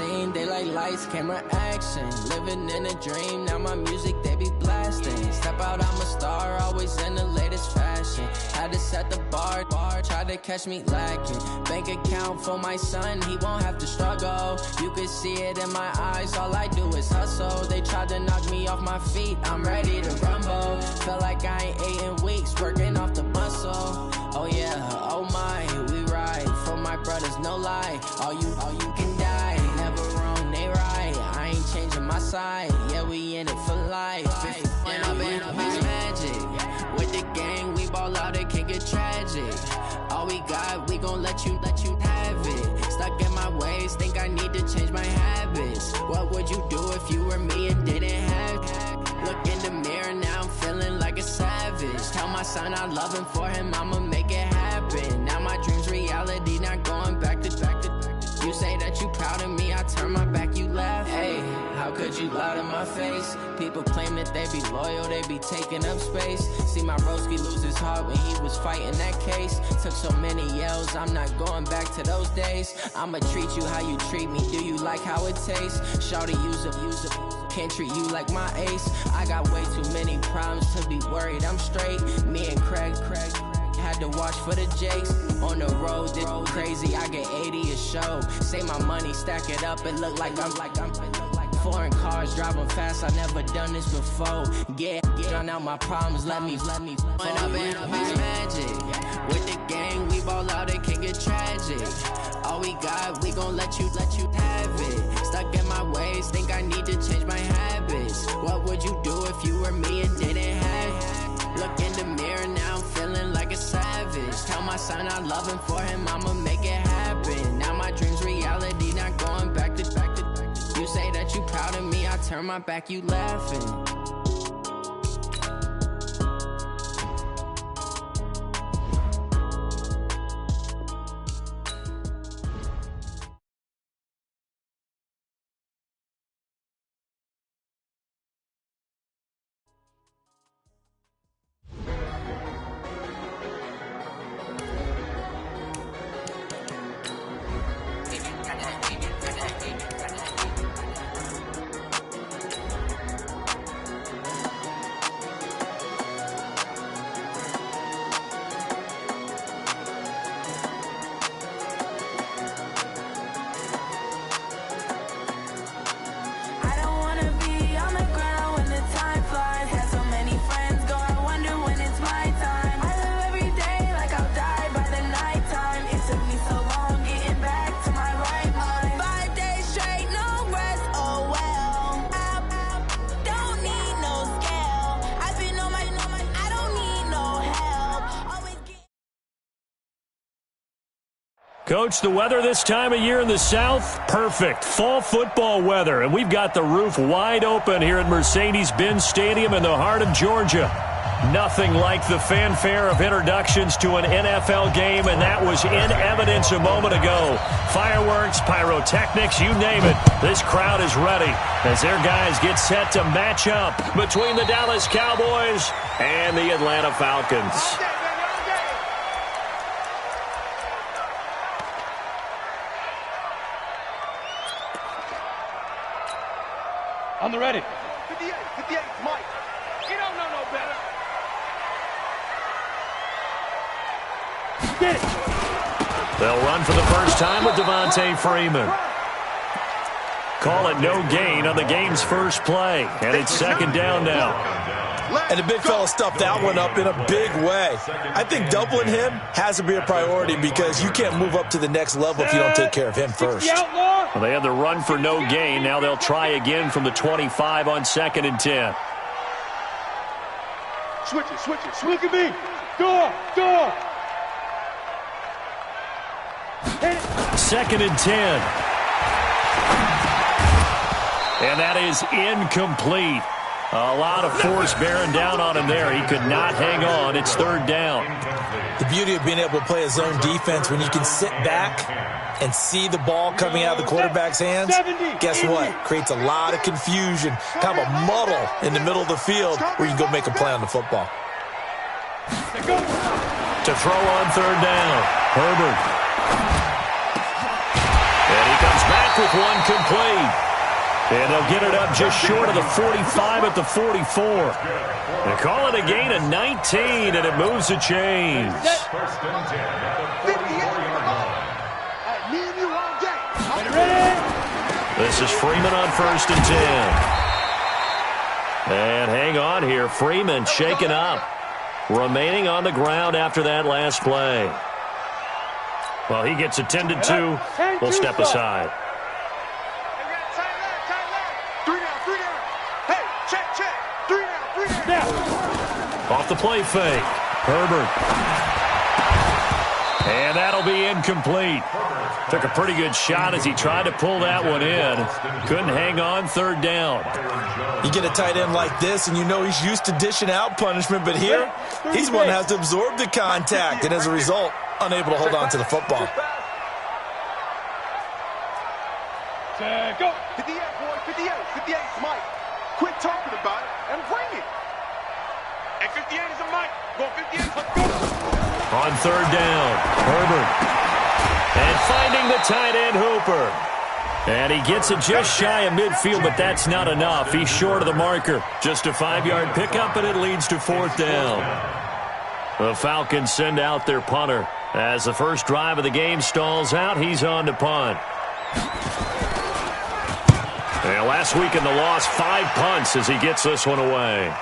scene. They like lights, camera, action. Living in a dream, now my music they be blasting. Step out, I'm a star, always in the latest fashion. Had to set the bar, try to catch me lacking. Bank account for my son, he won't have to struggle. You can see it in my eyes, all I do is hustle. They tried to knock me off my feet, I'm ready to rumble. Feel like I ain't ate in weeks, working off the muscle. Oh yeah, oh my, we ride for my brothers, no lie. All you can die, never wrong, they right. I ain't changing my side, yeah, we in it for life. When I've been magic, with the gang, we ball out, it can get tragic. All we got, we gon' let you have it. Stuck in my ways, think I need to change my habits. What would you do if you were me and didn't have it? Look in the mirror, now I'm feeling like a savage. Tell my son I love him, for him I'ma make it happen. Now my dream's reality, not going back to. You say that you proud of me, I turn my back, you laugh. Hey, how could you lie to my face? People claim that they be loyal, they be taking up space. See my broski lose his heart when he was fighting that case. Took so many yells, I'm not going back to those days. I'ma treat you how you treat me, do you like how it tastes? Shawty, use it, can't treat you like my ace. I got way too many problems to be worried, I'm straight. Me and Craig had to watch for the Jakes. On the road, did crazy, I get 80 a show. Say my money, stack it up, it look like I'm foreign cars, driving fast, I never done this before. Get drown out my problems, let me When I've been magic, with the gang, we ball out, it can get tragic. All we got, we gon' let you have it. Stuck in my ways, think I need to change my habits. What would you do if you were me and didn't have it? Look in the mirror, now I'm feeling like a savage. Tell my son I love him, for him I'ma make it happen. Now my dream's reality, not going back to. You say that you proud of me, I turn my back, you laughing. Coach, the weather this time of year in the South, perfect. Fall football weather, and we've got the roof wide open here at Mercedes-Benz Stadium in the heart of Georgia. Nothing like the fanfare of introductions to an NFL game, and that was in evidence a moment ago. Fireworks, pyrotechnics, you name it. This crowd is ready as their guys get set to match up between the Dallas Cowboys and the Atlanta Falcons. On the ready. 58, Mike. You don't know no better. Get it. They'll run for the first time with Devontae Freeman. Call it no gain on the game's first play, and it's second down now. And the big fella stuffed that one up in a big way. I think doubling him has to be a priority because you can't move up to the next level if you don't take care of him first. Well, they had the run for no gain. Now they'll try again from the 25 on 2nd and 10. Switch it. Look at me. Door. 2nd and 10. And that is incomplete. A lot of force bearing down on him there. He could not hang on. It's 3rd down. The beauty of being able to play a zone defense when you can sit back and see the ball coming out of the quarterback's hands, guess what? Creates a lot of confusion, kind of a muddle in the middle of the field where you can go make a play on the football. To throw on 3rd down, Herbert. And he comes back with one complete. And they'll get it up just short of the 45 at the 44. They call it a gain of 19, and it moves the chains. This is Freeman on 1st and 10. And hang on here. Freeman shaken up. Remaining on the ground after that last play. Well, he gets attended to. We'll step aside. Off the play fake. Herbert. And that'll be incomplete. Took a pretty good shot as he tried to pull that one in. Couldn't hang on 3rd down. You get a tight end like this, and you know he's used to dishing out punishment, but here, he's one that has to absorb the contact, and as a result, unable to hold on to the football. Go. 58, boy. 58. 58 is Mike. Quit talking about it and bring it. And 58 is a Mike. Go 58. Let's go. On 3rd down, Herbert. And finding the tight end, Hooper. And he gets it just shy of midfield, but that's not enough. He's short of the marker. Just a 5-yard pickup, and it leads to 4th down. The Falcons send out their punter. As the first drive of the game stalls out, he's on to punt. And last week in the loss, 5 punts as he gets this one away.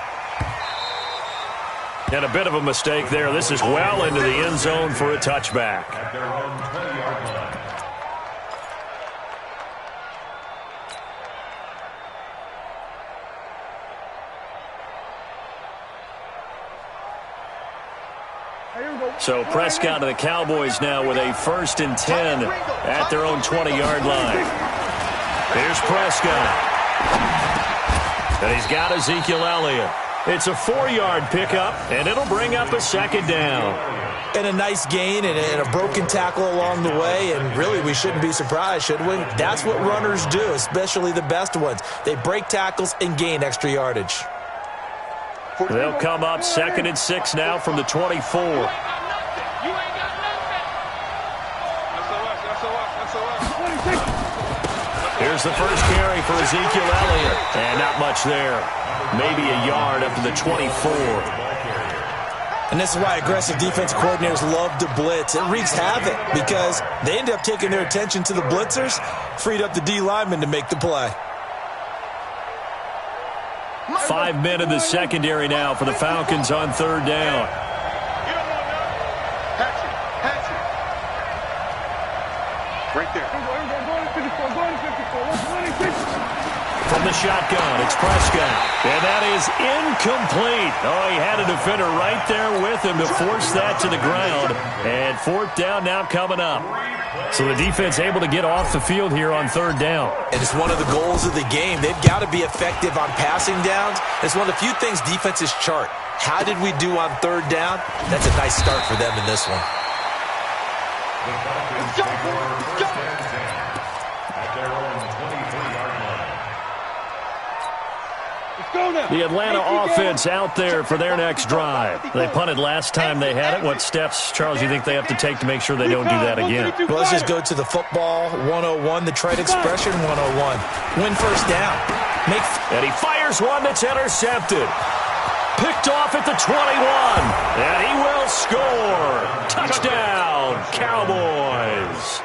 And a bit of a mistake there. This is well into the end zone for a touchback. So Prescott and the Cowboys now with a 1st and 10 at their own 20-yard line. Here's Prescott. And he's got Ezekiel Elliott. It's a 4-yard pickup, and it'll bring up a 2nd down. And a nice gain and a broken tackle along the way, and really we shouldn't be surprised, should we? That's what runners do, especially the best ones. They break tackles and gain extra yardage. They'll come up 2nd and 6 now from the 24. Here's the first carry for Ezekiel Elliott. And not much there. Maybe a yard up to the 24. And this is why aggressive defense coordinators love to blitz. It wreaks havoc because they end up taking their attention to the blitzers, freed up the D lineman to make the play. 5 men in the secondary now for the Falcons on 3rd down. Right there. From the shotgun, it's Prescott. And that is incomplete. Oh, he had a defender right there with him to force that to the ground. And 4th down now coming up. So the defense able to get off the field here on 3rd down. And it's one of the goals of the game. They've got to be effective on passing downs. It's one of the few things defenses chart. How did we do on 3rd down? That's a nice start for them in this one. Let's go, boys. Let's go. At their own 23-yard line. Let's go now. The Atlanta offense out there for their next drive. They punted last time they had it. What steps, Charles, you think they have to take to make sure they don't do that again? Well, let's just go to the football 101, the trade expression 101. Win 1st down. And he fires one that's intercepted. Picked off at the 21. And he will score. Touchdown, Cowboys.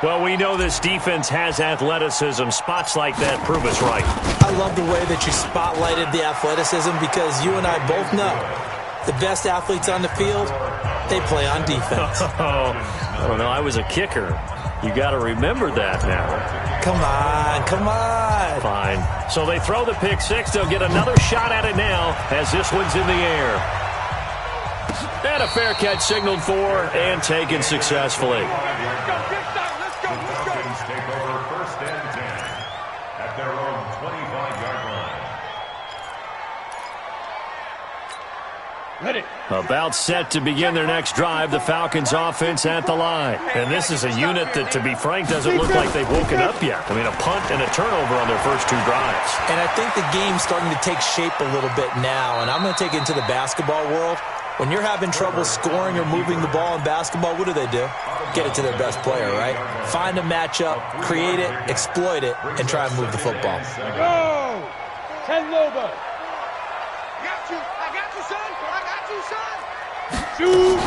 Well, we know this defense has athleticism. Spots like that prove us right. I love the way that you spotlighted the athleticism because you and I both know the best athletes on the field, they play on defense. I don't know. I was a kicker. You got to remember that now. Come on, come on. Fine. So they throw the pick 6. They'll get another shot at it now as this one's in the air. And a fair catch signaled for and taken successfully. Take over 1st and 10 at their own 25-yard line. Ready. About set to begin their next drive, the Falcons offense at the line. And this is a unit that, to be frank, doesn't look like they've woken up yet. I mean, a punt and a turnover on their first 2 drives. And I think the game's starting to take shape a little bit now. And I'm going to take it into the basketball world. When you're having trouble scoring or moving the ball in basketball, what do? Get it to their best player, right? Find a matchup, create it, exploit it, and try and move the football. Go! 10 Loba. I got you, son. Shoot!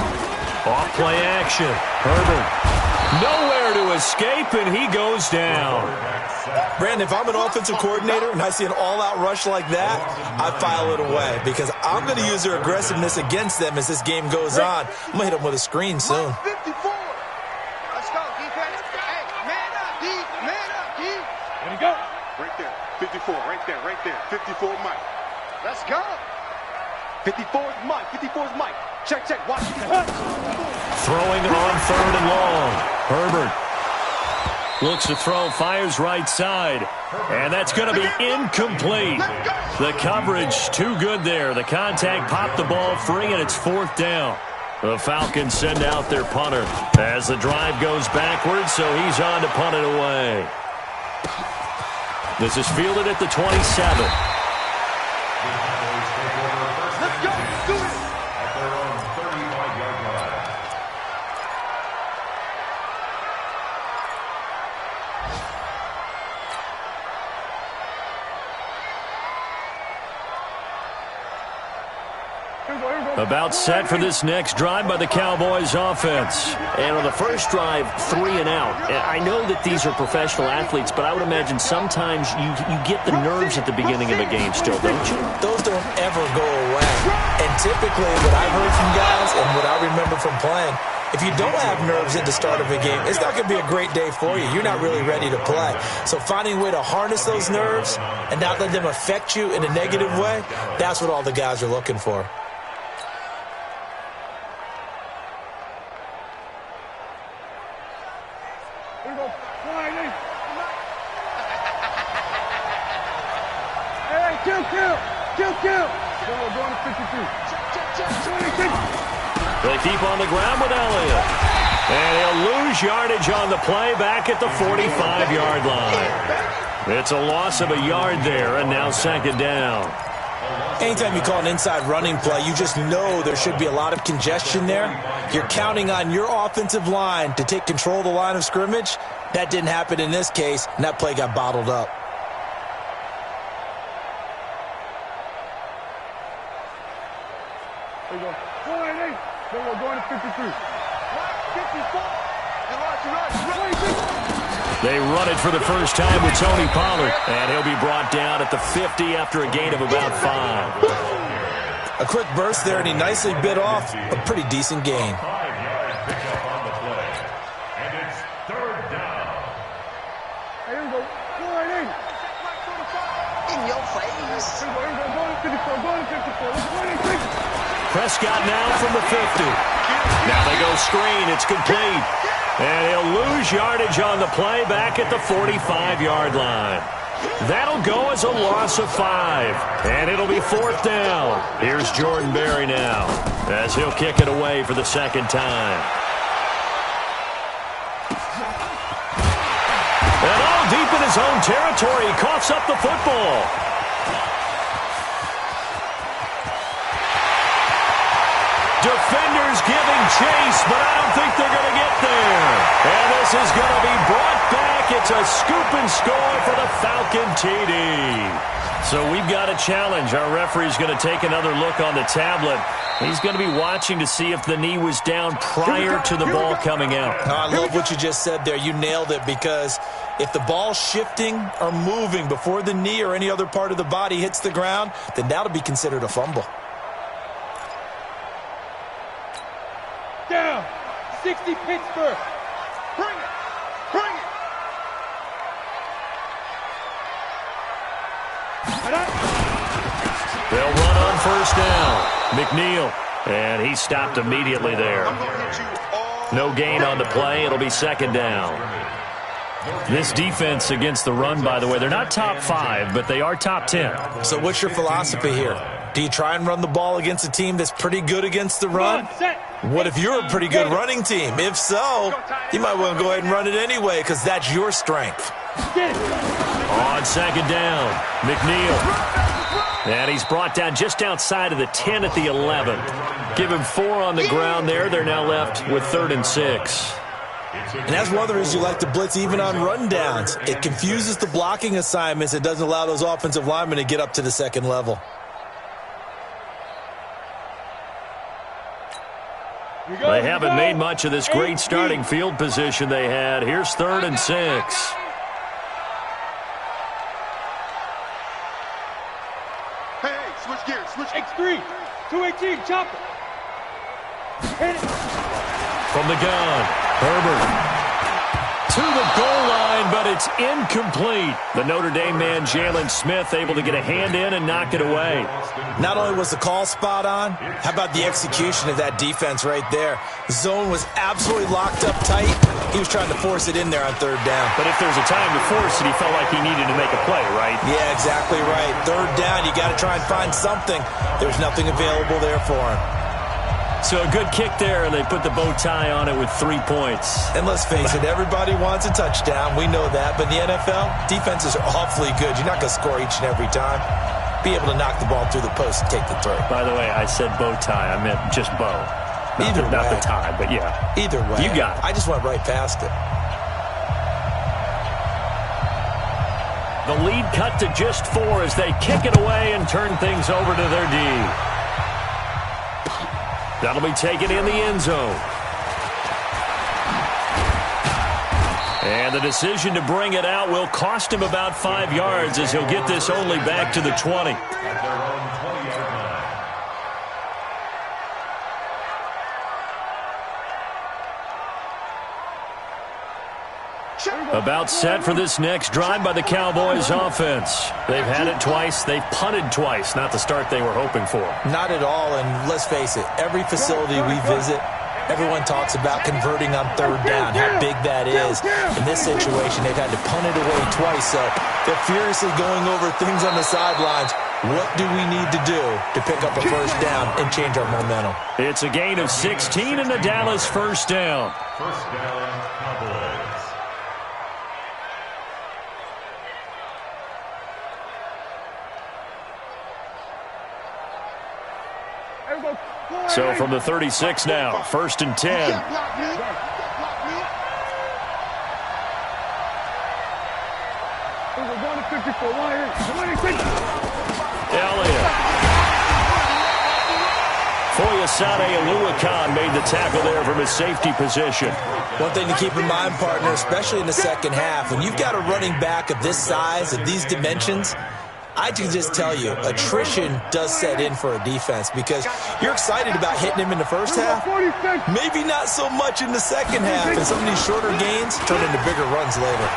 Off play action. Herbert. Nowhere to escape, and he goes down. Brandon, if I'm an offensive coordinator and I see an all-out rush like that, I file it away because I'm going to use their aggressiveness against them as this game goes on. I'm going to hit them with a screen soon. 54. Let's go, defense. Hey, man up, D. Man up, D. Let it go. Right there. 54, right there. 54 Mike. Let's go. 54 is Mike. 54 is Mike. Check. Watch. Throwing on 3rd and long. Herbert looks to throw, fires right side, and that's going to be incomplete. The coverage too good there. The contact popped the ball free, and it's 4th down. The Falcons send out their punter as the drive goes backwards, so he's on to punt it away. This is fielded at the 27. Let's go. Do it. At their own 35-yard line. About set for this next drive by the Cowboys offense. And on the first drive, 3 and out. I know that these are professional athletes, but I would imagine sometimes you get the nerves at the beginning of a game still, don't you? Those don't ever go away. And typically what I've heard from guys and what I remember from playing, if you don't have nerves at the start of a game, it's not going to be a great day for you. You're not really ready to play. So finding a way to harness those nerves and not let them affect you in a negative way, that's what all the guys are looking for. Kill. We're going to 52. They keep on the ground with Elliott. And he'll lose yardage on the play back at the 45-yard line. It's a loss of a yard there, and now 2nd down. Anytime you call an inside running play, you just know there should be a lot of congestion there. You're counting on your offensive line to take control of the line of scrimmage. That didn't happen in this case, and that play got bottled up. There you go. 4-8. Then we're going to 53. 54. They run it for the first time with Tony Pollard, and he'll be brought down at the 50 after a gain of about 5. A quick burst there, and he nicely bit off a pretty decent gain. 5-yard pickup on the play. And it's 3rd down. Here we go. 4-8. In your face. Here we go. Going to 54. Prescott now from the 50. Now they go screen. It's complete. And he'll lose yardage on the play back at the 45-yard line. That'll go as a loss of 5. And it'll be 4th down. Here's Jordan Berry now as he'll kick it away for the 2nd time. And all deep in his own territory, he coughs up the football. Defenders giving chase, but I don't think they're going to get there. And this is going to be brought back. It's a scoop and score for the Falcon TD. So we've got a challenge. Our referee's going to take another look on the tablet. He's going to be watching to see if the knee was down prior to the ball coming out. I love what you just said there. You nailed it, because if the ball's shifting or moving before the knee or any other part of the body hits the ground, then that'll be considered a fumble. Down. 60 Pittsburgh. Bring it. They'll run on 1st down. McNeil. And he stopped immediately there. No gain on the play. It'll be 2nd down. This defense against the run, by the way, they're not top 5, but they are top 10. So what's your philosophy here? Do you try and run the ball against a team that's pretty good against the run? What if you're a pretty good running team? If so, you might want to go ahead and run it anyway, because that's your strength. On 2nd down, McNeil. And he's brought down just outside of the 10 at the 11. Give him 4 on the ground there. They're now left with 3rd and 6. And that's one of the reasons you like to blitz even on rundowns. It confuses the blocking assignments. It doesn't allow those offensive linemen to get up to the second level. They haven't made much of this great starting field position they had. Here's 3rd and 6. Switch gears, switch. X3, 218, chopper. Hit it. From the gun, Herbert to the goal line, but it's incomplete. The Notre Dame man, Jalen Smith, able to get a hand in and knock it away. Not only was the call spot on, how about the execution of that defense right there? Zone was absolutely locked up tight. He was trying to force it in there on 3rd down. But if there's a time to force it, he felt like he needed to make a play, right? Yeah, exactly right. 3rd down, you got to try and find something. There's nothing available there for him. So a good kick there, and they put the bow tie on it with 3 points. And let's face it, everybody wants a touchdown. We know that. But in the NFL, defenses are awfully good. You're not going to score each and every time. Be able to knock the ball through the post and take the throw. By the way, I said bow tie. I meant just bow. Not the tie, but yeah. Either way. You got it. I just went right past it. The lead cut to just 4 as they kick it away and turn things over to their D. That'll be taken in the end zone. And the decision to bring it out will cost him about 5 yards as he'll get this only back to the 20. At their own 20-yard line. About set for this next drive by the Cowboys offense. They've had it twice. They've punted twice. Not the start they were hoping for. Not at all, and let's face it, every facility we visit, everyone talks about converting on 3rd down, how big that is. In this situation, they've had to punt it away twice, so they're furiously going over things on the sidelines. What do we need to do to pick up a 1st down and change our momentum? It's a gain of 16 and the Dallas 1st down. 1st down, Cowboys. So from the 36 now, 1st and 10. Elliott. Foyesade Oluwakan made the tackle there from his safety position. One thing to keep in mind, partner, especially in the second half, when you've got a running back of this size, of these dimensions, I can just tell you, attrition does set in for a defense because you're excited about hitting him in the first half, maybe not so much in the second half, and some of these shorter gains turn into bigger runs later.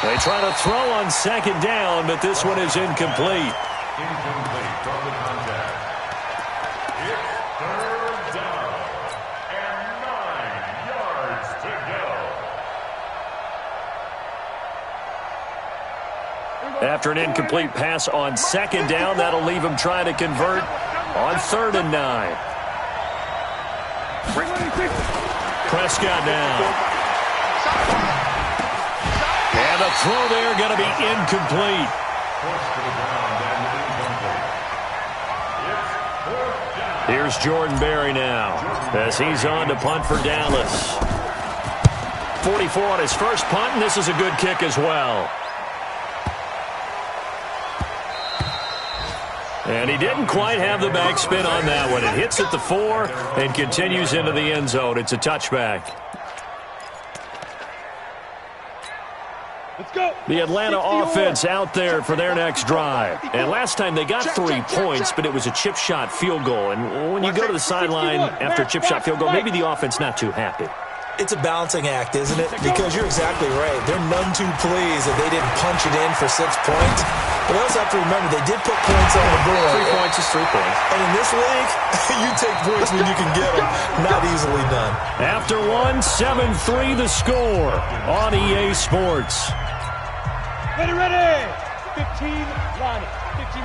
They try to throw on 2nd down, but this one is incomplete. Incomplete from the contact. It's 3rd down and 9 yards to go. After an incomplete pass on 2nd down, that'll leave him trying to convert on 3rd and 9. Prescott now. And the throw there going to be incomplete. Forced to the ground and incomplete. It's 4th down. Here's Jordan Berry now as he's on to punt for Dallas. 44 on his first punt, and this is a good kick as well. And he didn't quite have the backspin on that one. It hits at the 4 and continues into the end zone. It's a touchback. Let's go. The Atlanta offense out there for their next drive. And last time they got 3 points, but it was a chip shot field goal. And when you go to the sideline after a chip shot field goal, maybe the offense not too happy. It's a balancing act, isn't it? Because you're exactly right. They're none too pleased that they didn't punch it in for 6 points. But they also have to remember they did put points on the board. 3 points is 3 points. And in this league, you take points when you can get them. Not easily done. After one, 7-3 the score on EA Sports. Ready. 15, Lonnie.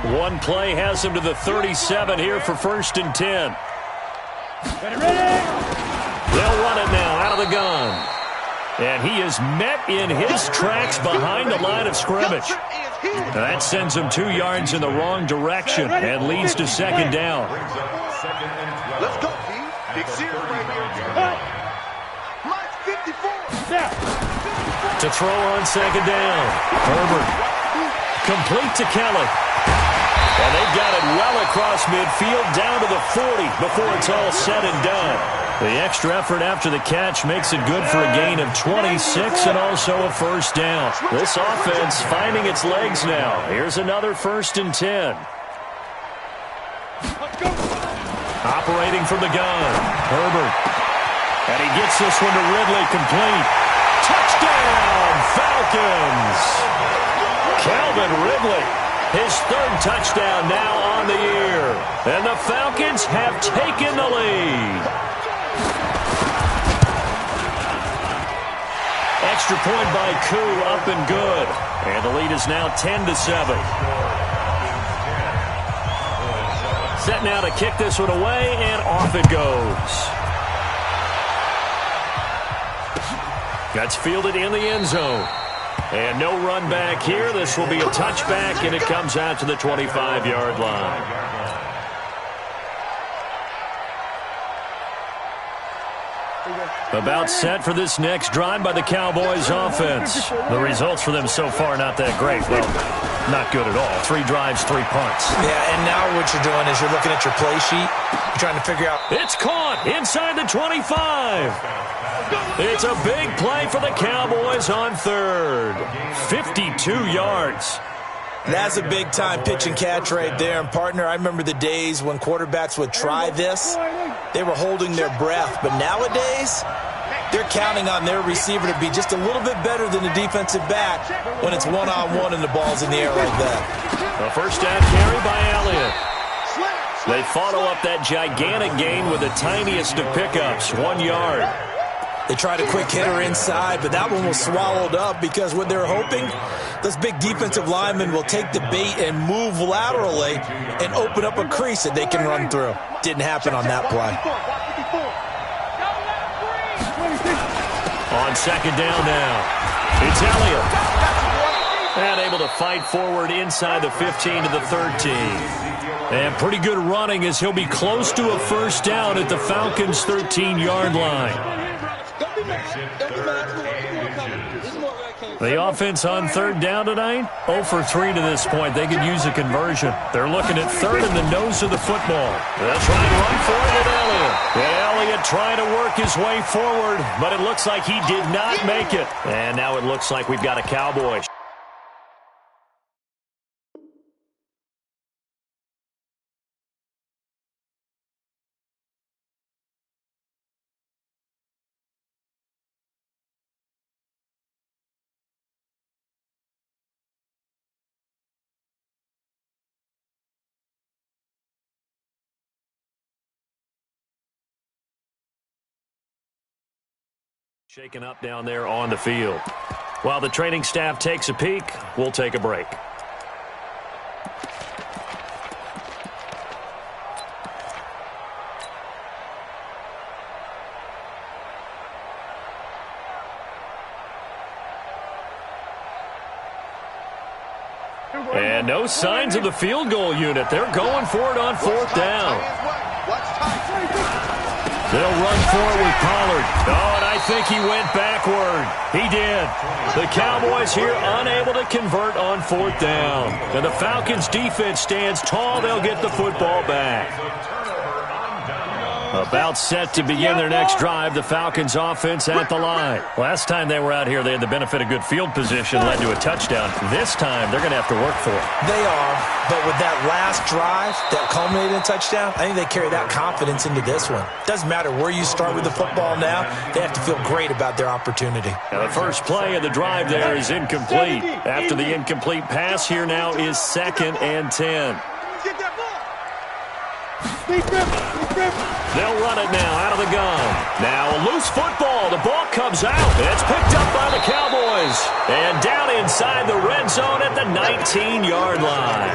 15. One play has him to the 37 here for 1st and 10. Ready. They'll run it now out of the gun. And he is met in his tracks behind the line of scrimmage. That sends him 2 yards in the wrong direction and leads to second down. Let's go, D. Big series right here. Mine's 54. To throw on second down. Herbert. Complete to Kelly. And they've got it well across midfield down to the 40 before it's all said and done. The extra effort after the catch makes it good for a gain of 26 and also a first down. This offense finding its legs now. Here's another 1st and 10. Operating from the gun. Herbert. And he gets this one to Ridley complete. Touchdown, Falcons! Calvin Ridley, his 3rd touchdown now on the year. And the Falcons have taken the lead. Extra point by Koo, up and good. And the lead is now 10-7. Set now to kick this one away, and off it goes. That's fielded in the end zone. And no run back here. This will be a touchback, and it comes out to the 25-yard line. About set for this next drive by the Cowboys offense. The results for them so far not that great. Well, not good at all. 3 drives, 3 punts. Yeah, and now what you're doing is you're looking at your play sheet. You're trying to figure out. It's caught inside the 25. It's a big play for the Cowboys on 3rd. 52 yards. That's a big-time pitch and catch right there. And, partner, I remember the days when quarterbacks would try this. They were holding their breath. But nowadays, they're counting on their receiver to be just a little bit better than the defensive back when it's one-on-one and the ball's in the air like that. A first down carry by Elliott. They follow up that gigantic gain with the tiniest of pickups, 1 yard. They tried a quick hitter inside, but that one was swallowed up because what they're hoping, those big defensive linemen will take the bait and move laterally and open up a crease that they can run through. Didn't happen on that play. On second down now, it's Elliott. And able to fight forward inside the 15 to the 13. And pretty good running as he'll be close to a first down at the Falcons' 13-yard line. The offense on 3rd down tonight, 0 for 3 to this point. They could use a conversion. They're looking at 3rd in the nose of the football. They'll try and run for it with Elliott. And Elliott trying to work his way forward, but it looks like he did not make it. And now it looks like we've got a Cowboy. Shaken up down there on the field. While the training staff takes a peek, we'll take a break. And no signs of the field goal unit. They're going for it on 4th down. They'll run for it with Pollard. Oh, and I think he went backward. He did. The Cowboys here unable to convert on 4th down. And the Falcons defense stands tall. They'll get the football back. About set to begin their next drive, the Falcons offense at the line. Last time they were out here, they had the benefit of good field position, led to a touchdown. This time, they're going to have to work for it. They are, but with that last drive that culminated in a touchdown, I think they carry that confidence into this one. Doesn't matter where you start with the football now, they have to feel great about their opportunity. Now the first play of the drive there is incomplete. After the incomplete pass, here now is 2nd and 10. They'll run it now out of the gun. Now a loose football. The ball comes out. It's picked up by the Cowboys. And down inside the red zone at the 19-yard line.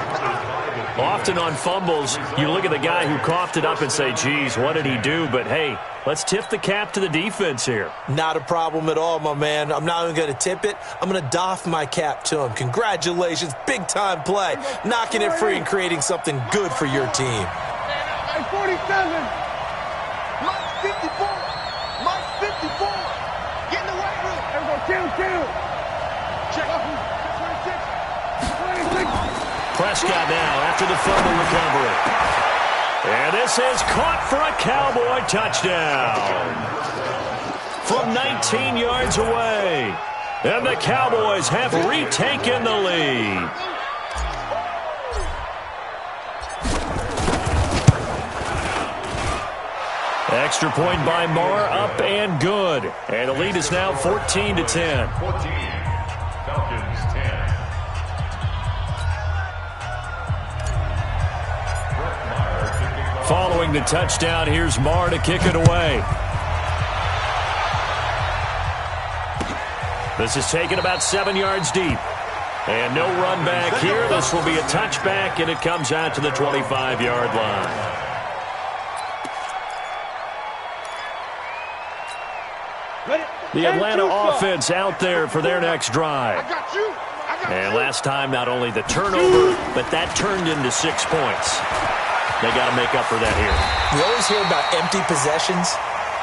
Often on fumbles, you look at the guy who coughed it up and say, geez, what did he do? But, hey, let's tip the cap to the defense here. Not a problem at all, my man. I'm not even going to tip it. I'm going to doff my cap to him. Congratulations. Big-time play. Knocking it free and creating something good for your team. 47. Mike 54. Mike 54. Get in the weight room. Everyone, kill. Check. 26. 26. Prescott now after the fumble recovery. And this is caught for a Cowboy touchdown. From 19 yards away. And the Cowboys have retaken the lead. Extra point by Marr, up and good. And the lead is now 14-10. 14. Falcons 10. Following the touchdown, here's Marr to kick it away. This is taken about 7 yards deep. And no run back here. This will be a touchback, and it comes out to the 25-yard line. The Atlanta offense out there for their next drive. And last time, not only the turnover, but that turned into 6 points. They got to make up for that here. We always hear about empty possessions,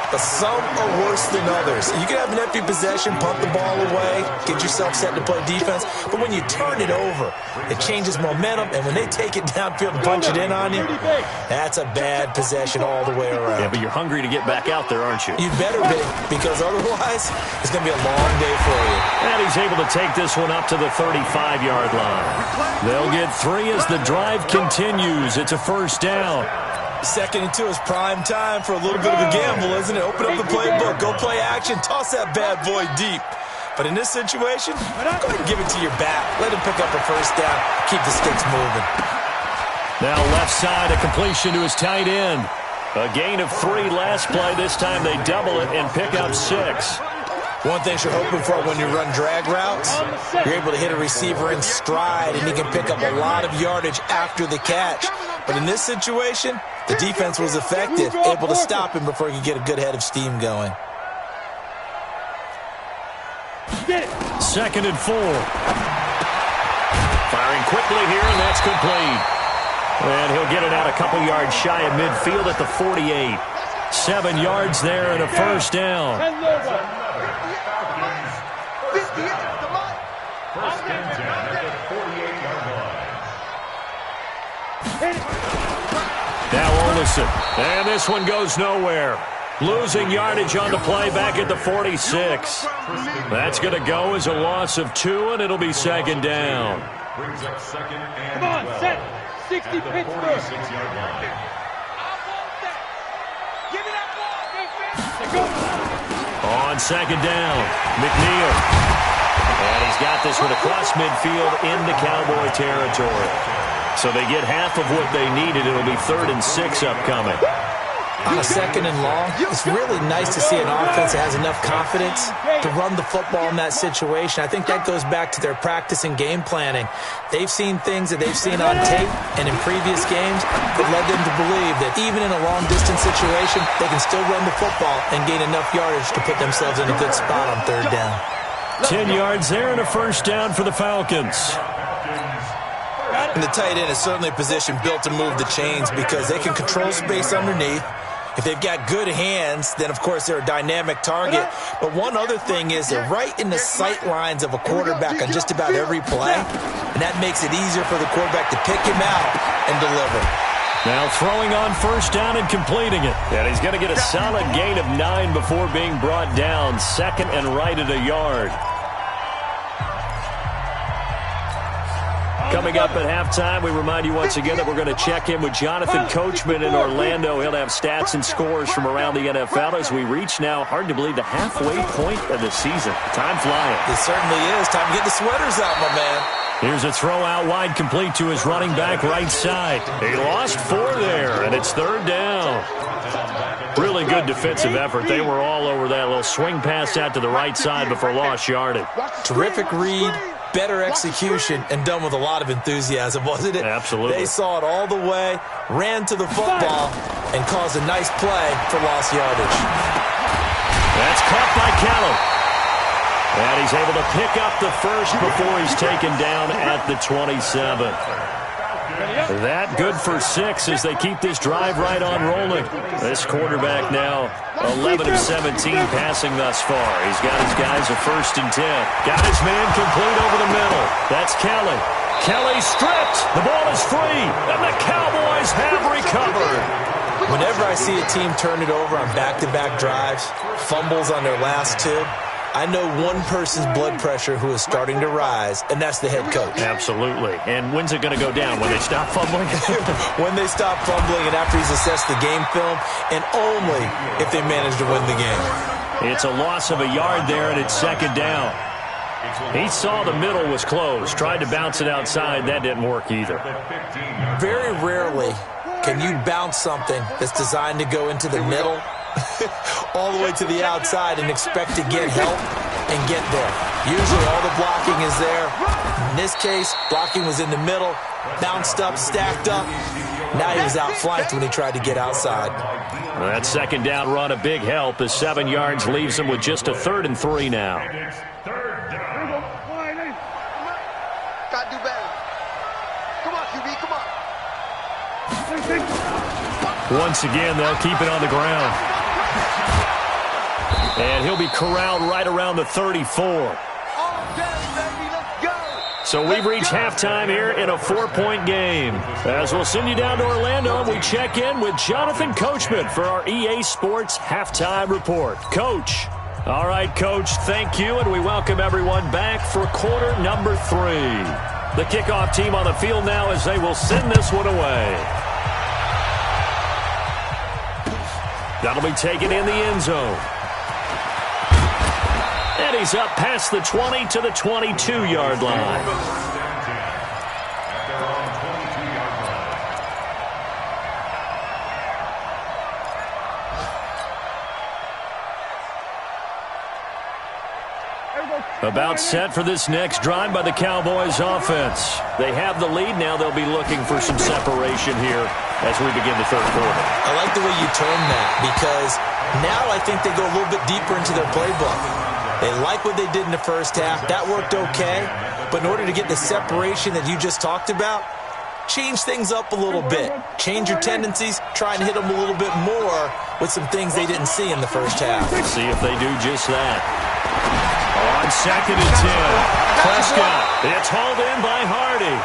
but some are worse than others. You can have an empty possession, punt the ball away, get yourself set to play defense, but when you turn it over, it changes momentum, and when they take it downfield and punch it in on you, that's a bad possession all the way around. Yeah, but you're hungry to get back out there, aren't you? You better be, because otherwise, it's going to be a long day for you. And he's able to take this one up to the 35-yard line. They'll get 3 as the drive continues. It's a first down. 2nd and 2 is prime time for a little bit of a gamble, isn't it? Open up the playbook, go play action, toss that bad boy deep. But in this situation, go ahead and give it to your back. Let him pick up a first down. Keep the sticks moving. Now left side, a completion to his tight end. A gain of 3 last play. This time they double it and pick up 6. One thing you're hoping for when you run drag routes, you're able to hit a receiver in stride, and he can pick up a lot of yardage after the catch. But in this situation, the defense was effective, able to stop him before he could get a good head of steam going. 2nd and 4. Firing quickly here, and that's complete. And he'll get it out a couple yards shy of midfield at the 48. 7 yards there and a first down. Now Olsen, and this one goes nowhere. Losing yardage on the play back at the 46. That's going to go as a loss of 2, and it'll be 2nd down. Brings up 2nd and Come on, set. 60 Pittsburgh. 46-yard line. On 2nd down, McNeil. And he's got this one across midfield into Cowboy territory. So they get half of what they needed. It'll be 3rd and 6 upcoming. On a 2nd and long, it's really nice to see an offense that has enough confidence to run the football in that situation. I think that goes back to their practice and game planning. They've seen things that they've seen on tape and in previous games that led them to believe that even in a long-distance situation, they can still run the football and gain enough yardage to put themselves in a good spot on 3rd down. 10 yards there and a first down for the Falcons. And the tight end is certainly a position built to move the chains because they can control space underneath. If they've got good hands, then, of course, they're a dynamic target. But one other thing is they're right in the sight lines of a quarterback on just about every play, and that makes it easier for the quarterback to pick him out and deliver. Now throwing on first down and completing it. And he's going to get a solid gain of 9 before being brought down. 2nd and right at a yard. Coming up at halftime, we remind you once again that we're going to check in with Jonathan Coachman in Orlando. He'll have stats and scores from around the NFL as we reach now, hard to believe, the halfway point of the season. Time flying. It certainly is. Time to get the sweaters out, my man. Here's a throw out wide complete to his running back right side. He lost 4 there, and it's 3rd down. Really good defensive effort. They were all over that little swing pass out to the right side before lost yardage. Terrific read. better execution and done with a lot of enthusiasm, wasn't it? Absolutely. They saw it all the way, ran to the football, and caused a nice play for lost yardage. That's caught by Callum. And he's able to pick up the first before he's taken down at the 27. That good for 6 as they keep this drive right on rolling. This quarterback now 11 of 17 passing thus far. He's got his guys a 1st and 10. Got his man complete over the middle. That's Kelly. Kelly stripped. The ball is free. And the Cowboys have recovered. Whenever I see a team turn it over on back-to-back drives, fumbles on their last 2, I know one person's blood pressure who is starting to rise, and that's the head coach. Absolutely. And when's it going to go down? When they stop fumbling? When they stop fumbling and after he's assessed the game film, and only if they manage to win the game. It's a loss of a yard there, and it's 2nd down. He saw the middle was closed, tried to bounce it outside. That didn't work either. Very rarely can you bounce something that's designed to go into the middle all the way to the outside and expect to get help and get there. Usually all the blocking is there. In this case, blocking was in the middle, bounced up, stacked up. Now he was outflanked when he tried to get outside. Well, that 2nd down run, a big help as 7 yards leaves him with just a 3rd and 3 now. Gotta do better. Come on, QB, come on. Once again, they'll keep it on the ground. And he'll be corralled right around the 34. So we've reached halftime here in a 4-point game. As we'll send you down to Orlando, and we check in with Jonathan Coachman for our EA Sports Halftime Report. Coach. All right, Coach, thank you, and we welcome everyone back for quarter number 3. The kickoff team on the field now as they will send this one away. That'll be taken in the end zone. And he's up past the 20 to the 22-yard line. About set for this next drive by the Cowboys offense. They have the lead. Now they'll be looking for some separation here as we begin the 3rd quarter. I like the way you term that because now I think they go a little bit deeper into their playbook. They like what they did in the first half. That worked okay. But in order to get the separation that you just talked about, change things up a little bit. Change your tendencies. Try and hit them a little bit more with some things they didn't see in the first half. See if they do just that. On 2nd and 10. Prescott. It's hauled in by Hardy.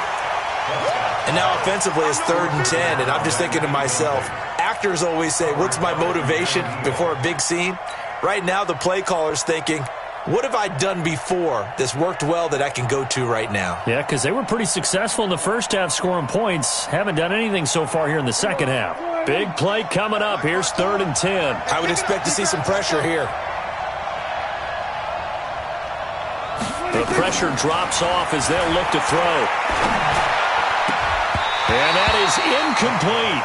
And now offensively it's 3rd and 10. And I'm just thinking to myself, actors always say, what's my motivation before a big scene? Right now the play caller's thinking, what have I done before that's worked well that I can go to right now? Yeah, because they were pretty successful in the first half scoring points. Haven't done anything so far here in the second half. Big play coming up. Here's 3rd and 10. I would expect to see some pressure here. The pressure drops off as they'll look to throw. And that is incomplete.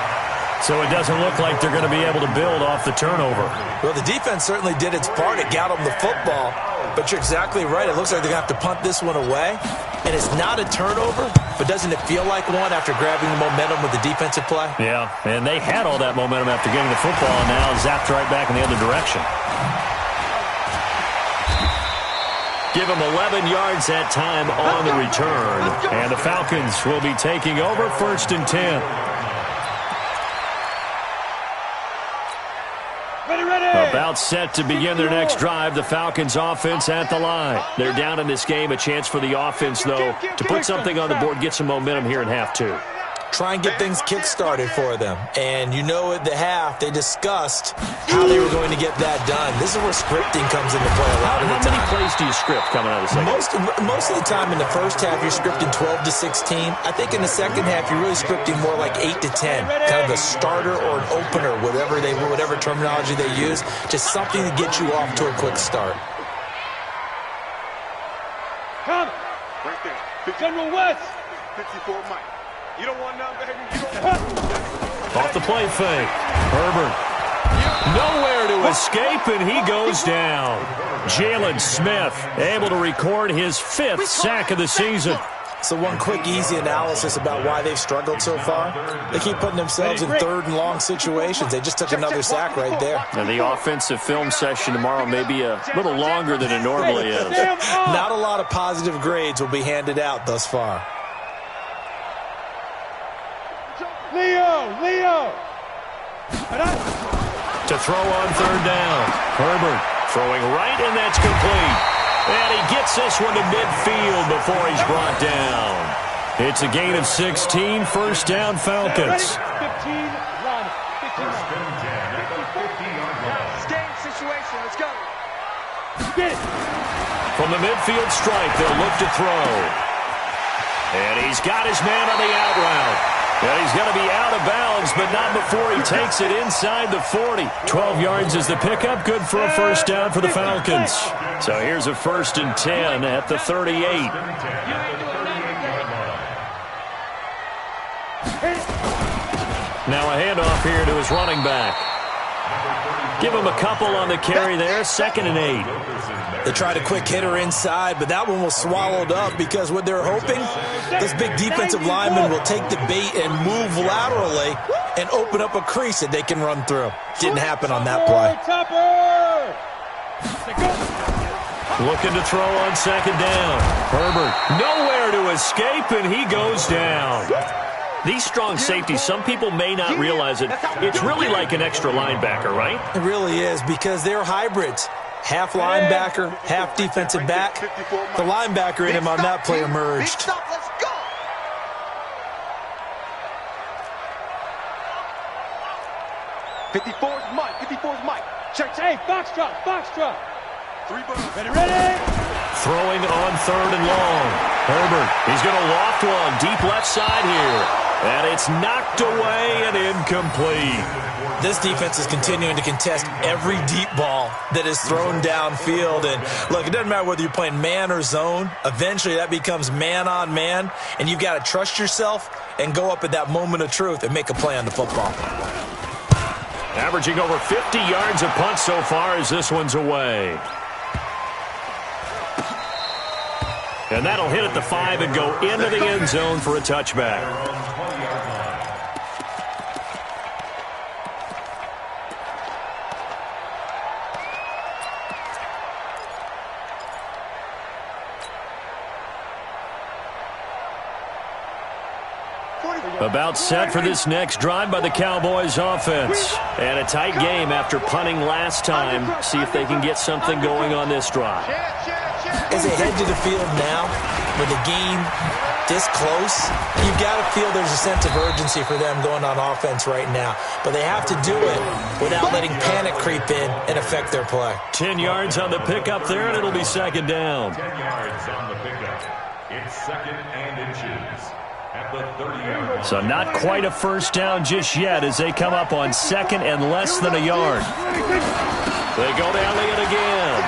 So it doesn't look like they're going to be able to build off the turnover. Well, the defense certainly did its part. It got them the football. But you're exactly right. It looks like they're going to have to punt this one away. And it's not a turnover, but doesn't it feel like one after grabbing the momentum with the defensive play? Yeah, and they had all that momentum after getting the football, and now zapped right back in the other direction. Give them 11 yards that time on the return. And the Falcons will be taking over 1st and 10. About set to begin their next drive. The Falcons offense at the line. They're down in this game. A chance for the offense, though, to put something on the board, get some momentum here in half 2. Try and get things kick-started for them. And you know at the half, they discussed how they were going to get that done. This is where scripting comes into play a lot of the time. How many plays do you script coming out of the second? Most of the time in the first half, you're scripting 12 to 16. I think in the second half, you're really scripting more like 8 to 10. Kind of a starter or an opener, whatever terminology they use. Just something to get you off to a quick start. Come. Right there. General West. 54 Mike. You don't want none, baby. You don't want none. Off the play fake. Herbert. Nowhere to escape, and he goes down. Jalen Smith able to record his 5th sack of the season. So one quick, easy analysis about why they've struggled so far. They keep putting themselves in 3rd and long situations. They just took another sack right there. And the offensive film session tomorrow may be a little longer than it normally is. Not a lot of positive grades will be handed out thus far. Leo! To throw on 3rd down. Herbert throwing right, and that's complete. And he gets this one to midfield before he's brought down. It's a gain of 16, 1st down Falcons. 15, run. 15, Game situation, let's go. Get it. From the midfield stripe, they'll look to throw. And he's got his man on the out route. And he's going to be out of bounds, but not before he takes it inside the 40. 12 yards is the pickup, good for a 1st down for the Falcons. So here's a 1st and 10 at the 38. Now a handoff here to his running back. Give him a couple on the carry there, 2nd and 8. They tried a quick hitter inside, but that one was swallowed up because what they're hoping, this big defensive lineman will take the bait and move laterally and open up a crease that they can run through. Didn't happen on that play. Looking to throw on 2nd down. Herbert nowhere to escape, and he goes down. These strong safeties, some people may not realize it. It's really like an extra linebacker, right? It really is, because they're hybrids. Half linebacker, half defensive back. The linebacker in him on that play emerged. Let's go. Mike. 54's Mike. Check. Hey, box drop. 3 buttons. Ready. Throwing on 3rd and long. Herbert, he's going to loft one deep left side here. And it's knocked away and incomplete. This defense is continuing to contest every deep ball that is thrown downfield. And look, it doesn't matter whether you're playing man or zone. Eventually that becomes man on man. And you've got to trust yourself and go up at that moment of truth and make a play on the football. Averaging over 50 yards a punt so far as this one's away. And that'll hit at the 5 and go into the end zone for a touchback. About set for this next drive by the Cowboys offense. And a tight game after punting last time. See if they can get something going on this drive. As they head to the field now, with the game this close, you've got to feel there's a sense of urgency for them going on offense right now. But they have to do it without letting panic creep in and affect their play. 10 yards on the pickup there, and it'll be 2nd down. 10 yards on the pickup. It's 2nd and inches. At the 30-yard line. So not quite a 1st down just yet as they come up on 2nd and less than a yard. They go down it again.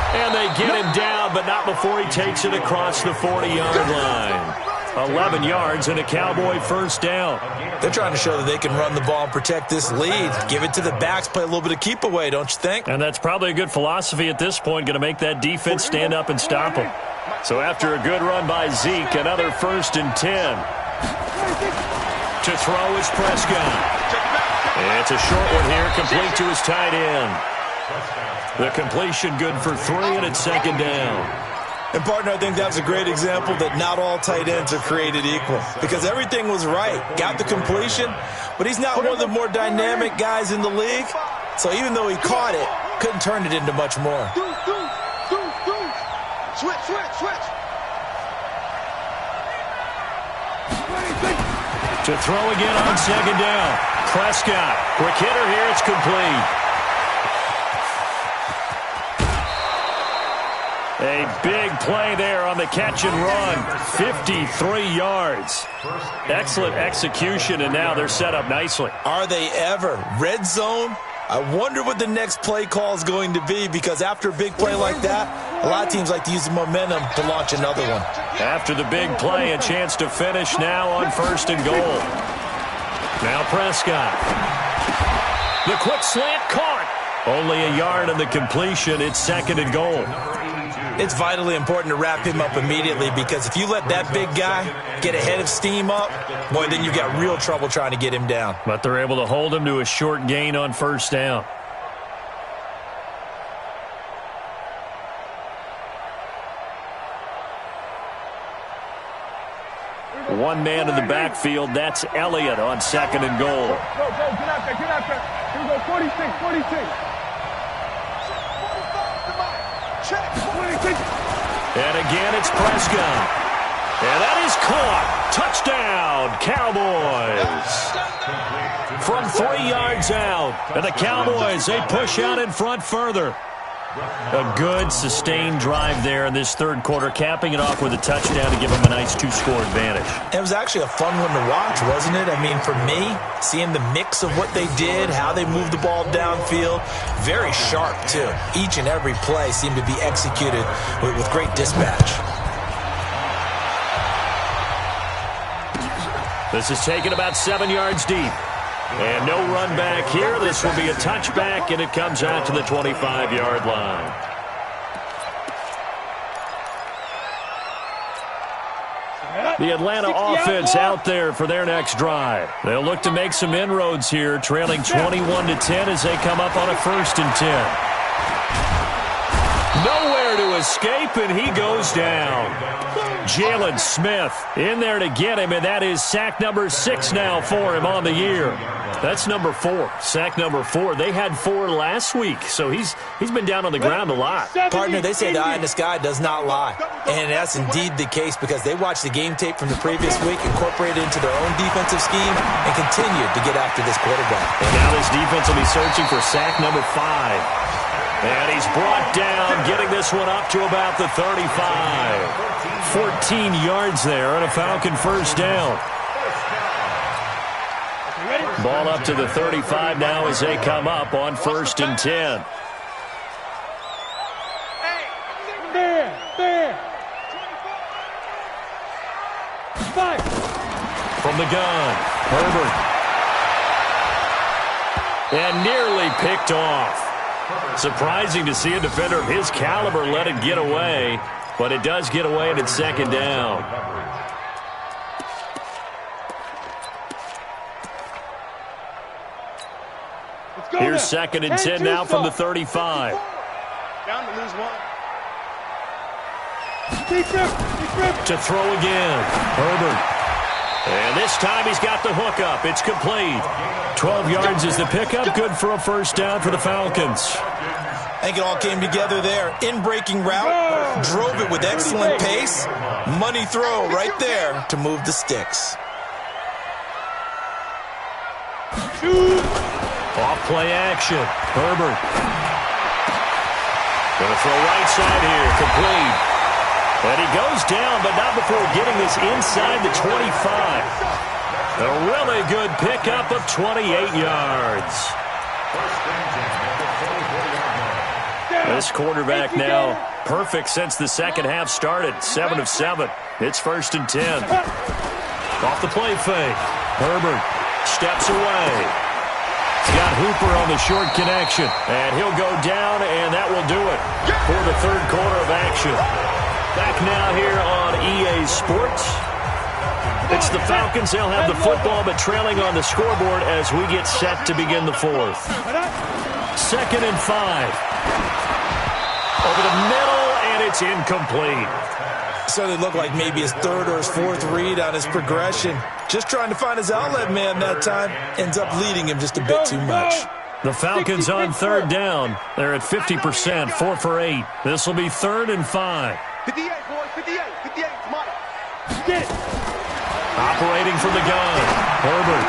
And they get him down, but not before he takes it across the 40-yard line. 11 yards and a Cowboy 1st down. They're trying to show that they can run the ball and protect this lead. Give it to the backs, play a little bit of keep away, don't you think? And that's probably a good philosophy at this point, going to make that defense stand up and stop them. So after a good run by Zeke, another 1st and 10. To throw is Prescott. It's a short one here, complete to his tight end. The completion good for 3, and it's 2nd down. And, partner, I think that's a great example that not all tight ends are created equal, because everything was right. Got the completion, but he's not one of the more dynamic guys in the league. So even though he caught it, couldn't turn it into much more. Switch. To throw again on 2nd down. Prescott, quick hitter here, it's complete. A big play there on the catch and run. 53 yards. Excellent execution, and now they're set up nicely. Are they ever? Red zone? I wonder what the next play call is going to be, because after a big play like that, a lot of teams like to use the momentum to launch another one. After the big play, a chance to finish now on 1st and goal. Now Prescott. The quick slant caught. Only a yard on the completion. It's 2nd and goal. It's vitally important to wrap him up immediately, because if you let that big guy get a head of steam up, boy, then you've got real trouble trying to get him down. But they're able to hold him to a short gain on 1st down. One man in the backfield. That's Elliott on 2nd and goal. Go, get out there, get out there. Here we go, 46, 46. And again, it's Prescott. And that is caught. Touchdown, Cowboys. From 3 yards out. And the Cowboys, they push out in front further. A good, sustained drive there in this 3rd quarter, capping it off with a touchdown to give them a nice 2-score advantage. It was actually a fun one to watch, wasn't it? I mean, for me, seeing the mix of what they did, how they moved the ball downfield, very sharp, too. Each and every play seemed to be executed with great dispatch. This is taken about 7 yards deep. And no run back here. This will be a touchback, and it comes out to the 25-yard line. The Atlanta offense out there for their next drive. They'll look to make some inroads here, trailing 21-10 as they come up on a 1st and 10. Nowhere to escape, and he goes down. Jalen Smith in there to get him, and that is sack number 6 now for him on the year. That's number 4, sack number 4. They had 4 last week, so he's been down on the ground a lot. Partner, they say the eye in the sky does not lie. And that's indeed the case, because they watched the game tape from the previous week, incorporated it into their own defensive scheme, and continued to get after this quarterback. And now this defense will be searching for sack number 5. And he's brought down, getting this one up to about the 35. 14 yards there on a Falcon 1st down. Ball up to the 35 now as they come up on 1st and 10. There. 5. From the gun, Herbert. And nearly picked off. Surprising to see a defender of his caliber let it get away, but it does get away and it's 2nd down. Here's 2nd and 10 now from the 35. Down to lose 1. To throw again, Herbert. And this time he's got the hook up. It's complete. 12 yards is the pickup. Good for a 1st down for the Falcons. I think it all came together there. In-breaking route, drove it with excellent pace. Money throw right there to move the sticks. Off play action. Herbert. Going to throw right side here. Complete. And he goes down, but not before getting this inside the 25. A really good pickup of 28 yards. This quarterback now perfect since the 2nd half started. 7 of 7. It's 1st and 10. Off the play fake. Herbert steps away. He's got Hooper on the short connection. And he'll go down, and that will do it for the 3rd quarter of action. Back now here on EA Sports. It's the Falcons. They'll have the football, but trailing on the scoreboard as we get set to begin the 4th. 2nd and 5. Over the middle, and it's incomplete. So it looked like maybe his 3rd or his 4th read on his progression. Just trying to find his outlet man that time. Ends up leading him just a bit too much. The Falcons on 3rd down. They're at 50%, 4 for 8. This will be 3rd and 5. 58, boys, 58, it's mine. Get it. Operating from the gun, Herbert.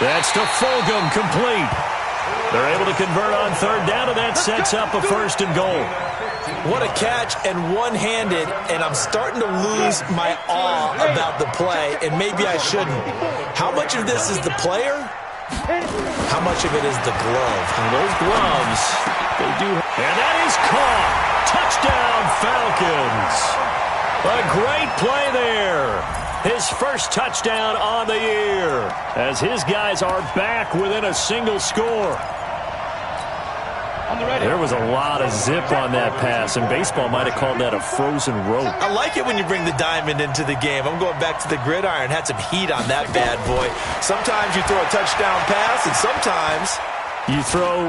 That's to Fulgham, complete. They're able to convert on 3rd down, and that sets up a 1st and goal. What a catch, and one-handed, and I'm starting to lose my awe about the play, and maybe I shouldn't. How much of this is the player? How much of it is the glove? And those gloves, they do. And that is caught. Touchdown, Falcons. A great play there. his first touchdown on the year, as his guys are back within a single score. There was a lot of zip on that pass, and baseball might have called that a frozen rope. I like it when you bring the diamond into the game. I'm going back to the gridiron. Had some heat on that bad boy. Sometimes you throw a touchdown pass, and sometimes you throw,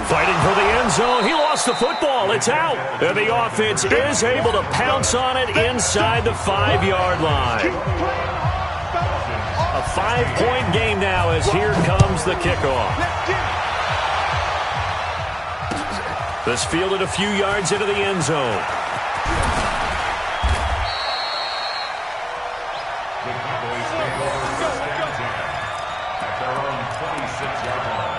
fighting for the end zone. He lost the football. It's out. And the offense is able to pounce on it inside the 5-yard line. A 5-point game now as here comes the kickoff. This fielded a few yards into the end zone. The Cowboys take over first and 10 at their own 26-yard line.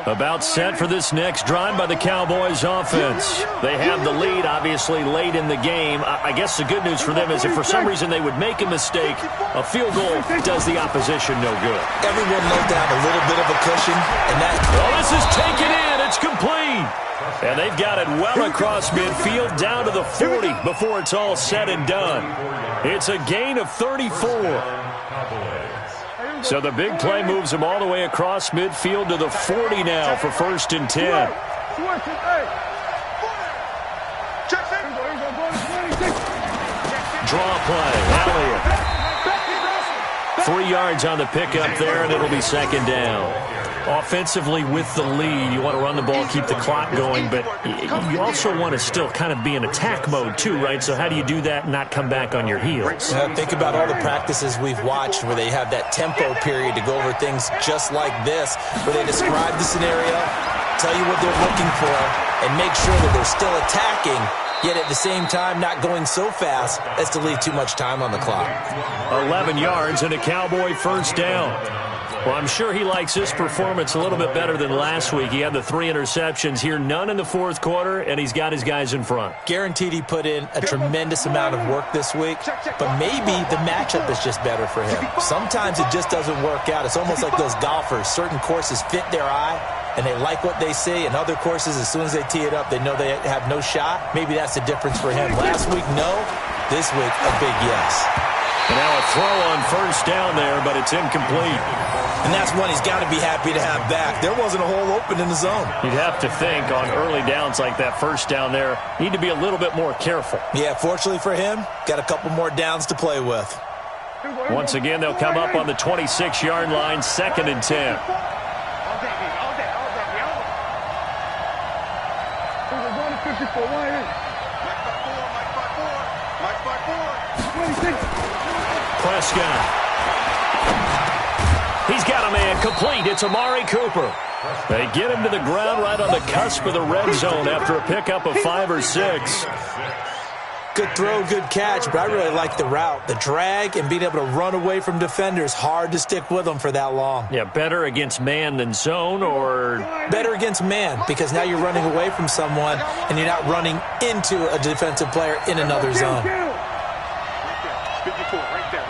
About set for this next drive by the Cowboys offense. They have the lead, obviously, late in the game. I guess the good news for them is if for some reason they would make a mistake, a field goal does the opposition no good. everyone loves to have a little bit of a cushion, and that... Well, this is taken in. It's complete. And they've got it well across midfield down to the 40 before it's all said and done. It's a gain of 34. So the big play moves them all the way across midfield to the 40 now for 1st and 10. Draw play. Elliott. 3 yards on the pickup there, and it'll be 2nd down. Offensively with the lead, you want to run the ball, keep the clock going, but you also want to still kind of be in attack mode too, right? So how do you do that and not come back on your heels? Think about all the practices we've watched where they have that tempo period to go over things just like this, where they describe the scenario, tell you what they're looking for, and make sure that they're still attacking, yet at the same time not going so fast as to leave too much time on the clock. 11 yards and a Cowboy 1st down. Well, I'm sure he likes this performance a little bit better than last week. He had the 3 interceptions here, none in the 4th quarter, and he's got his guys in front. Guaranteed he put in a tremendous amount of work this week, but maybe the matchup is just better for him. Sometimes it just doesn't work out. It's almost like those golfers. Certain courses fit their eye, and they like what they see, and other courses, as soon as they tee it up, they know they have no shot. Maybe that's the difference for him. Last week, no. This week, a big yes. And now a throw on 1st down there, but it's incomplete. And that's one he's got to be happy to have back. There wasn't a hole open in the zone. You'd have to think on early downs like that 1st down there, need to be a little bit more careful. Yeah, fortunately for him, got a couple more downs to play with. Once again, they'll come up on the 26-yard line, 2nd and 10. Prescott. He's got a man complete. It's Amari Cooper. They get him to the ground right on the cusp of the red zone after a pickup of 5 or 6. Good throw, good catch, but I really like the route. The drag and being able to run away from defenders, hard to stick with them for that long. Yeah, better against man than zone, or? Better against man, because now you're running away from someone and you're not running into a defensive player in another zone. 54, right there.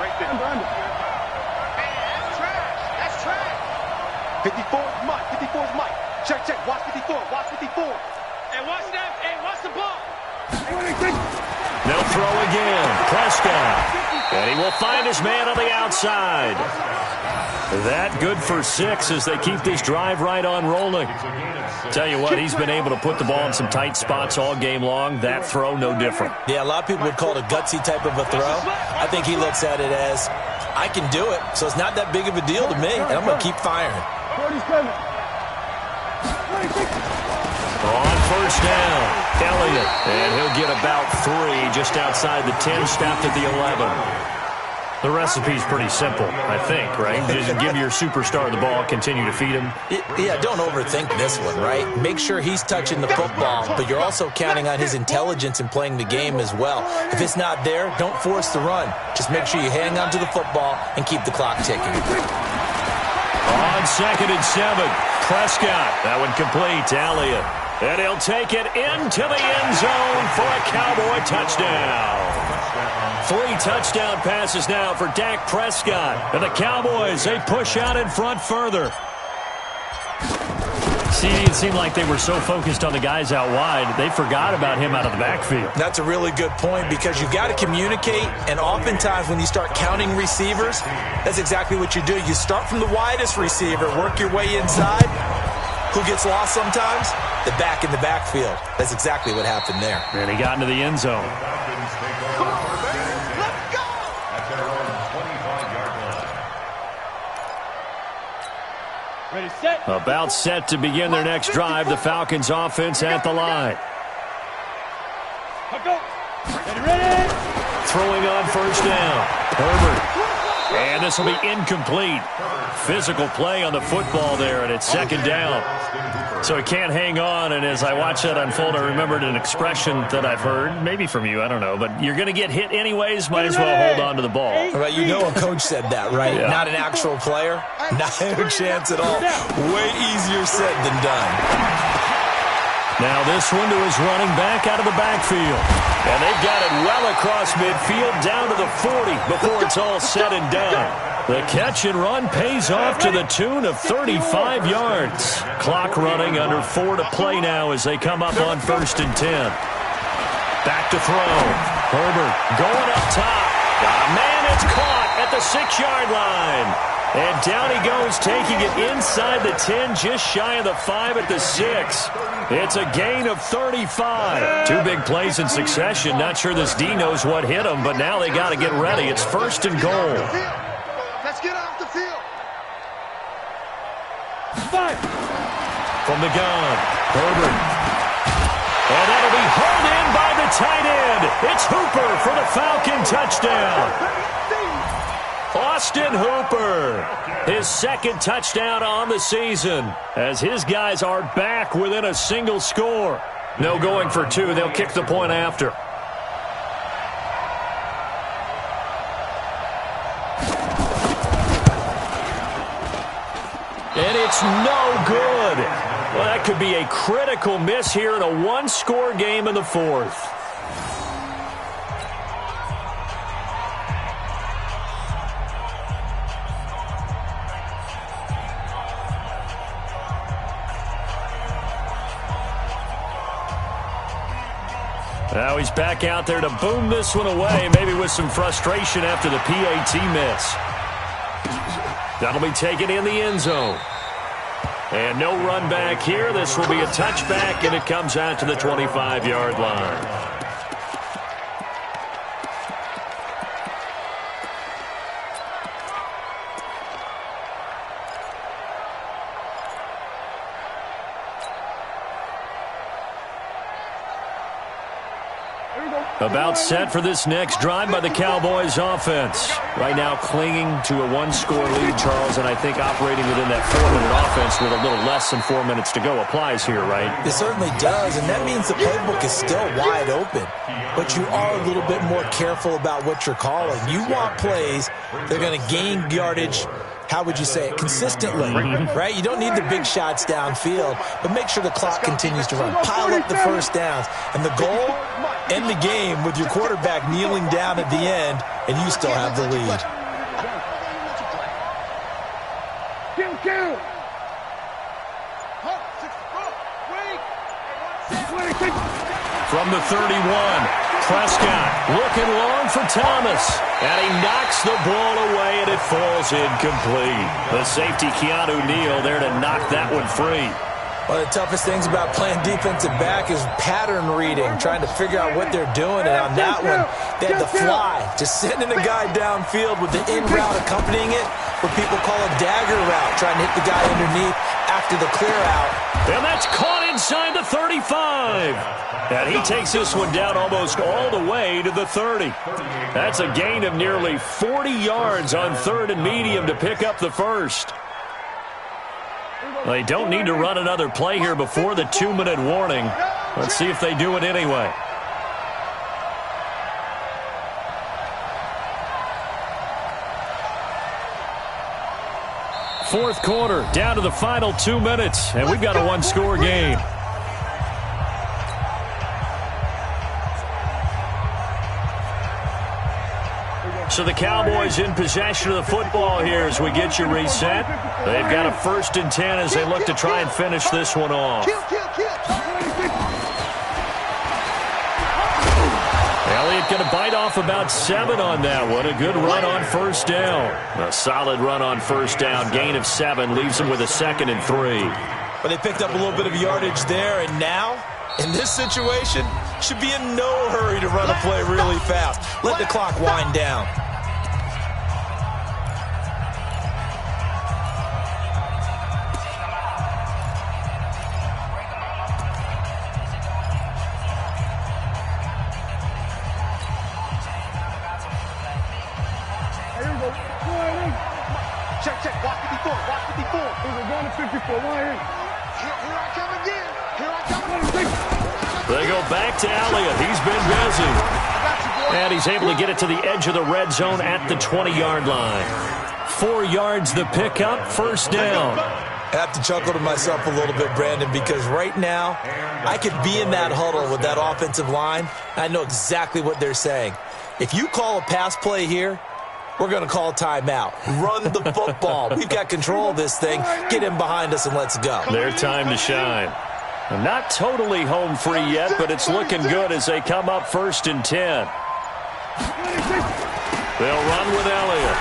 54 is Mike. 54 is Mike. Check. Watch 54. Hey, watch that. Hey, watch the ball. They'll throw again. Prescott. And he will find his man on the outside. That good for 6 as they keep this drive right on rolling. Tell you what, he's been able to put the ball in some tight spots all game long. That throw, no different. Yeah, a lot of people would call it a gutsy type of a throw. I think he looks at it as, I can do it, so it's not that big of a deal to me, and I'm going to keep firing. 47. On 1st down, Elliott. And he'll get about 3 just outside the 10, stopped at the 11. The recipe's pretty simple, I think, right? Just give your superstar the ball, continue to feed him. Yeah, don't overthink this one, right? Make sure he's touching the football, but you're also counting on his intelligence in playing the game as well. If it's not there, don't force the run. Just make sure you hang on to the football and keep the clock ticking. On 2nd and 7, Prescott. That one complete to Elliott. And he'll take it into the end zone for a Cowboy touchdown. 3 touchdown passes now for Dak Prescott. And the Cowboys, they push out in front further. See, it seemed like they were so focused on the guys out wide, they forgot about him out of the backfield. That's a really good point because you've got to communicate, and oftentimes when you start counting receivers, that's exactly what you do. You start from the widest receiver, work your way inside. Who gets lost sometimes? The back in the backfield. That's exactly what happened there. And he got into the end zone. Ready, set. About set to begin their next drive. The Falcons offense at the line. Go. Ready. Throwing on first down. Herbert. And this will be incomplete. Physical play on the football there, and it's second down. So he can't hang on, and as I watch that unfold, I remembered an expression that I've heard, maybe from you, I don't know, but you're going to get hit anyways, might as well hold on to the ball. Right, you know a coach said that, right? Yeah. Not an actual player? Not a chance at all. Way easier said than done. Now this one to his running back out of the backfield. And they've got it well across midfield down to the 40 before it's all said and done. The catch and run pays off to the tune of 35 yards. Clock running under 4 to play now as they come up on 1st and 10. Back to throw. Herbert going up top. Man, it's caught at the 6-yard line. And down he goes, taking it inside the 10, just shy of the 5 at the 6. It's a gain of 35. 2 big plays in succession. Not sure this D knows what hit him, but now they got to get ready. It's 1st and goal. Let's get off the field. From the gun, Herbert. And that'll be hauled in by the tight end. It's Hooper for the Falcon touchdown. Austin Hooper, his 2nd touchdown on the season, as his guys are back within a single score. No going for 2. They'll kick the point after. And it's no good. Well, that could be a critical miss here in a 1-score game in the 4th. Now he's back out there to boom this one away, maybe with some frustration after the PAT miss. That'll be taken in the end zone. And no run back here. This will be a touchback, and it comes out to the 25-yard line. About set for this next drive by the Cowboys offense. Right now clinging to a 1-score lead, Charles, and I think operating within that 4-minute offense with a little less than 4 minutes to go applies here, right? It certainly does, and that means the playbook is still wide open. But you are a little bit more careful about what you're calling. You want plays that are going to gain yardage, how would you say it, consistently, right? You don't need the big shots downfield, but make sure the clock continues to run. Pile up the first downs. And the goal, end the game with your quarterback kneeling down at the end, and you still have the lead. From the 31, Prescott looking long for Thomas. And he knocks the ball away, and it falls incomplete. The safety, Keanu Neal, there to knock that one free. One of the toughest things about playing defensive back is pattern reading, trying to figure out what they're doing. And on that one, they had the fly, just sending a guy downfield with the in route accompanying it, what people call a dagger route, trying to hit the guy underneath after the clear out. And that's caught inside the 35. And he takes this one down almost all the way to the 30. That's a gain of nearly 40 yards on 3rd and medium to pick up the first. They don't need to run another play here before the 2-minute warning. Let's see if they do it anyway. Fourth quarter, down to the final 2 minutes, and we've got a 1-score game. So the Cowboys in possession of the football here as we get you reset. They've got a 1st and 10 as they look to try and finish this one off. Elliott going to bite off about 7 on that one. A good run on 1st down. A solid run on 1st down. Gain of 7 leaves him with a 2nd and 3. But they picked up a little bit of yardage there, and now, in this situation, should be in no hurry to run a play really fast. Let the clock wind down. Check. Watch 54. Watch 54. We're going to 54. Here I come again. Here I come. They go back to Elliott. He's been busy. And he's able to get it to the edge of the red zone at the 20-yard line. 4 yards the pickup, 1st down. I have to chuckle to myself a little bit, Brandon, because right now I could be in that huddle with that offensive line. I know exactly what they're saying. If you call a pass play here, we're going to call timeout. Run the football. We've got control of this thing. Get him behind us and let's go. Their time to shine. Not totally home free yet, but it's looking good as they come up 1st and 10. They'll run with Elliott.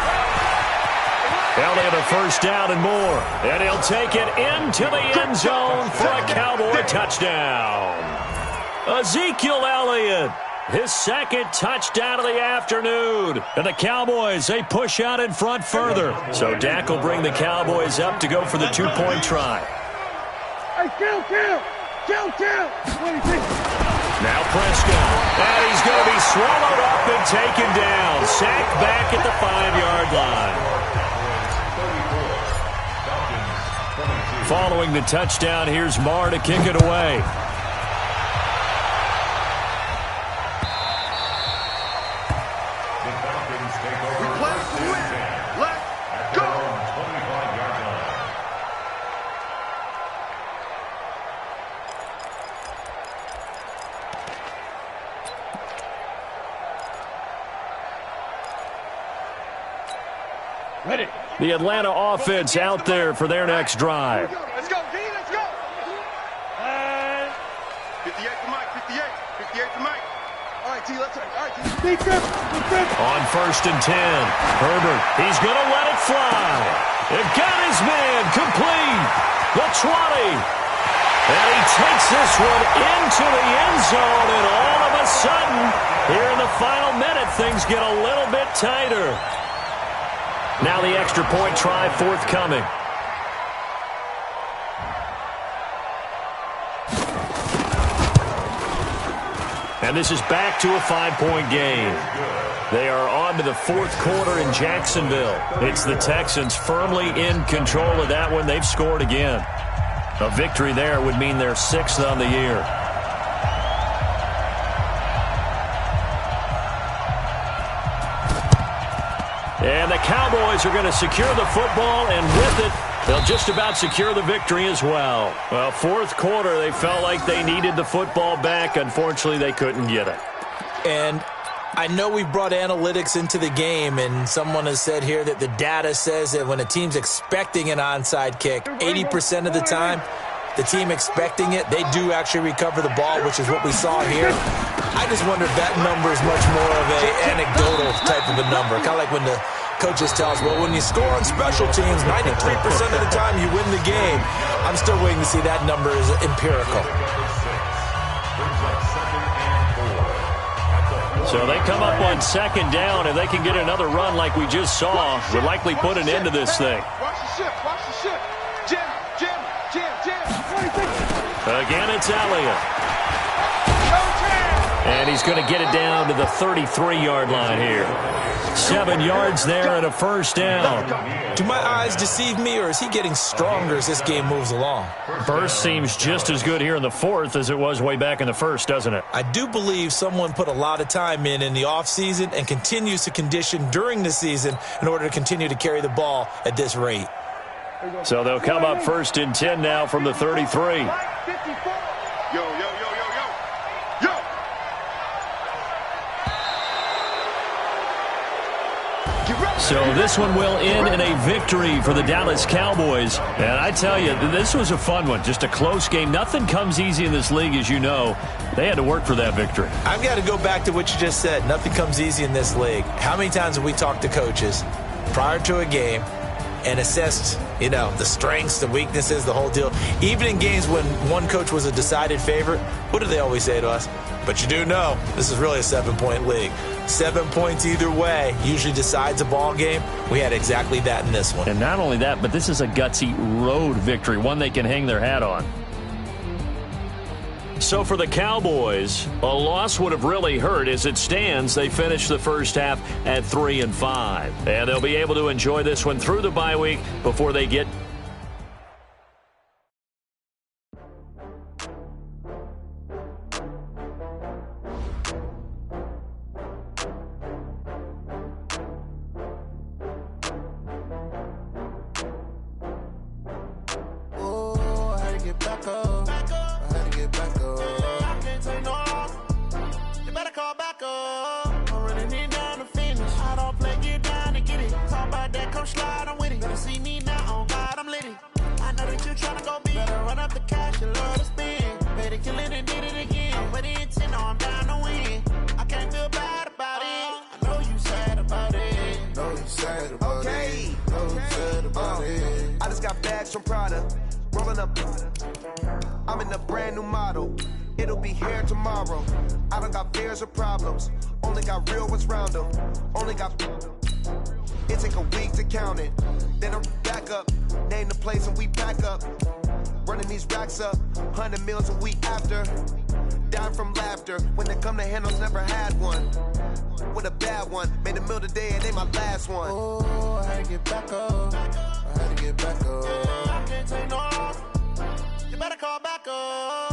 Elliott a 1st down and more. And he'll take it into the end zone for a Cowboy touchdown. Ezekiel Elliott. His 2nd touchdown of the afternoon. And the Cowboys, they push out in front further. So Dak will bring the Cowboys up to go for the 2-point try. Hey, kill. Now Prescott. And he's going to be swallowed up and taken down. Sacked back at the 5-yard line. Following the touchdown, here's Marr to kick it away. The Atlanta offense out there for their next drive. Let's go, D, let's go. 58 to Mike, 58 to Mike. All right, T, let's go. All right, T. On 1st and 10, Herbert, he's going to let it fly. They've got his man complete. The 20. And he takes this one into the end zone, and all of a sudden, here in the final minute, things get a little bit tighter. Now the extra point try forthcoming. And this is back to a 5-point game. They are on to the 4th quarter in Jacksonville. It's the Texans firmly in control of that one. They've scored again. A victory there would mean they're 6th on the year. And the Cowboys are going to secure the football, and with it, they'll just about secure the victory as well. Well, 4th quarter, they felt like they needed the football back. Unfortunately, they couldn't get it. And I know we brought analytics into the game, and someone has said here that the data says that when a team's expecting an onside kick, 80% of the time, the team expecting it, they do actually recover the ball, which is what we saw here. I just wonder if that number is much more of an anecdotal type of a number. Kind of like when the coaches tell us, well, when you score on special teams, 93% of the time you win the game. I'm still waiting to see that number is empirical. So they come up on 2nd down, and they can get another run like we just saw. Would likely put an end to this thing. Watch the shift. Jim. Again, it's Elliott. And he's going to get it down to the 33-yard line here. 7 yards there and a 1st down. Do my eyes deceive me, or is he getting stronger as this game moves along? Burst seems just as good here in the 4th as it was way back in the 1st, doesn't it? I do believe someone put a lot of time in the offseason and continues to condition during the season in order to continue to carry the ball at this rate. So they'll come up 1st and 10 now from the 33. Yo. So this one will end in a victory for the Dallas Cowboys. And I tell you, this was a fun one. Just a close game. Nothing comes easy in this league, as you know. They had to work for that victory. I've got to go back to what you just said. Nothing comes easy in this league. How many times have we talked to coaches prior to a game and assessed, the strengths, the weaknesses, the whole deal? Even in games when one coach was a decided favorite, what do they always say to us? But you do know this is really a 7-point league. 7 points either way usually decides a ball game. We had exactly that in this one. And not only that, but this is a gutsy road victory, one they can hang their hat on. So for the Cowboys, a loss would have really hurt. As it stands, they finished the first half at 3-5. And they'll be able to enjoy this one through the bye week before they get I'm in a brand new model. It'll be here tomorrow. I don't got fears or problems. Only got real ones round them. Only got. It take a week to count it. Then I'm back up. Name the place and we back up. Running these racks up. 100 meals a week after. Dying from laughter. When they come to handles, never had one. With a bad one. Made a meal today and ain't my last one. Oh, I had to get back up. I had to get back up. I can't take no. You better call back up.